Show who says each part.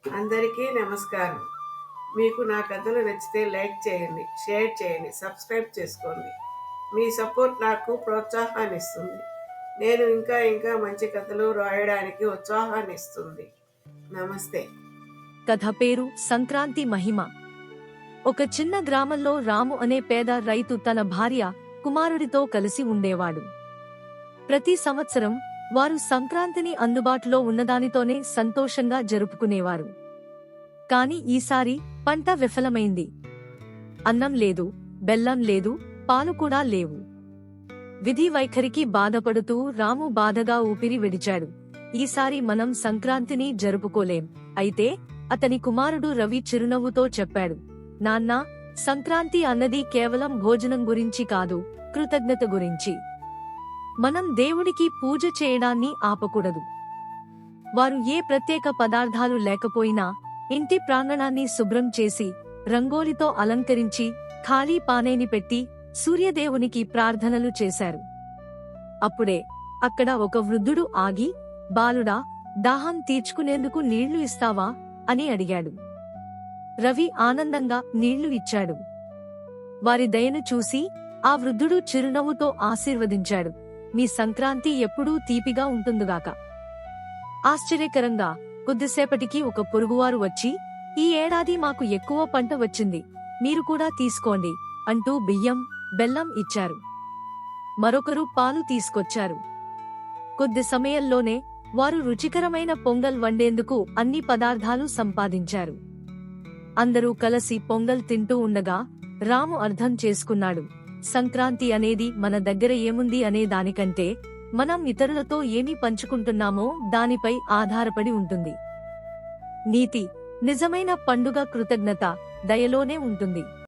Speaker 1: అందరికీ నమస్కారం. మీకు నా కథలు నచ్చితే లైక్ చేయండి, షేర్ చేయండి, సబ్స్క్రైబ్ చేసుకోండి. మీ సపోర్ట్ నాకు ప్రోత్సాహాన్నిస్తుంది. నేను ఇంకా మంచి కథలు రాయడానికి ఉత్సాహాన్నిస్తుంది. నమస్తే.
Speaker 2: కథ పేరు సంక్రాంతి మహిమ. ఒక చిన్న గ్రామంలో రాము అనే పేద రైతు తన భార్య, కుమారుడితో కలిసి ఉండేవాడు. ప్రతి సంవత్సరం వారు సంక్రాంతిని అందుబాటులో ఉన్నదానితోనే సంతోషంగా జరుపుకునేవారు. కాని ఈసారి పంట విఫలమైంది. అన్నం లేదు, బెల్లం లేదు, పాలు కూడా లేవు. విధి వైఖరికి బాధపడుతూ రాము బాధగా ఊపిరి విడిచాడు. ఈసారి మనం సంక్రాంతిని జరుపుకోలేం. అయితే అతని కుమారుడు రవి చిరునవ్వుతో చెప్పాడు, నాన్నా, సంక్రాంతి అన్నది కేవలం భోజనం గురించి కాదు, కృతజ్ఞత గురించి. మనం దేవుడికి పూజ చేయడాన్ని ఆపకూడదు. వారు ఏ ప్రత్యేక పదార్థాలు లేకపోయినా ఇంటి ప్రాంగణాన్ని శుభ్రం చేసి, రంగోలితో అలంకరించి, ఖాళీ పానేని పెట్టి సూర్యదేవునికి ప్రార్థనలు చేశారు. అప్పుడే అక్కడ ఒక వృద్ధుడు ఆగి, బాలుడా, దాహం తీర్చుకునేందుకు నీళ్లు ఇస్తావా అని అడిగాడు. రవి ఆనందంగా నీళ్లు ఇచ్చాడు. వారి దయను చూసి ఆ వృద్ధుడు చిరునవ్వుతో ఆశీర్వదించాడు, మీ సంక్రాంతి ఎప్పుడూ తీపిగా ఉంటుందిగాక. ఆశ్చర్యకరంగా కొద్దిసేపటికి ఒక పొరుగువారు వచ్చి, ఈ ఏడాది మాకు ఎక్కువ పంట వచ్చింది, మీరు కూడా తీసుకోండి అంటూ బియ్యం, బెల్లం ఇచ్చారు. మరొకరు పాలు తీసుకొచ్చారు. కొద్ది సమయంలోనే వారు రుచికరమైన పొంగల్ వండేందుకు అన్ని పదార్థాలు సంపాదించారు. అందరూ కలిసి పొంగల్ తింటూ ఉండగా రాము అర్థం చేసుకున్నాడు, సంక్రాంతి అనేది మన దగ్గర ఏముంది అనే దానికంటే మనం ఇతరులతో ఏమి పంచుకుంటున్నామో దానిపై ఆధారపడి ఉంటుంది. నీతి: నిజమైన పండుగ కృతజ్ఞత, దయలోనే ఉంటుంది.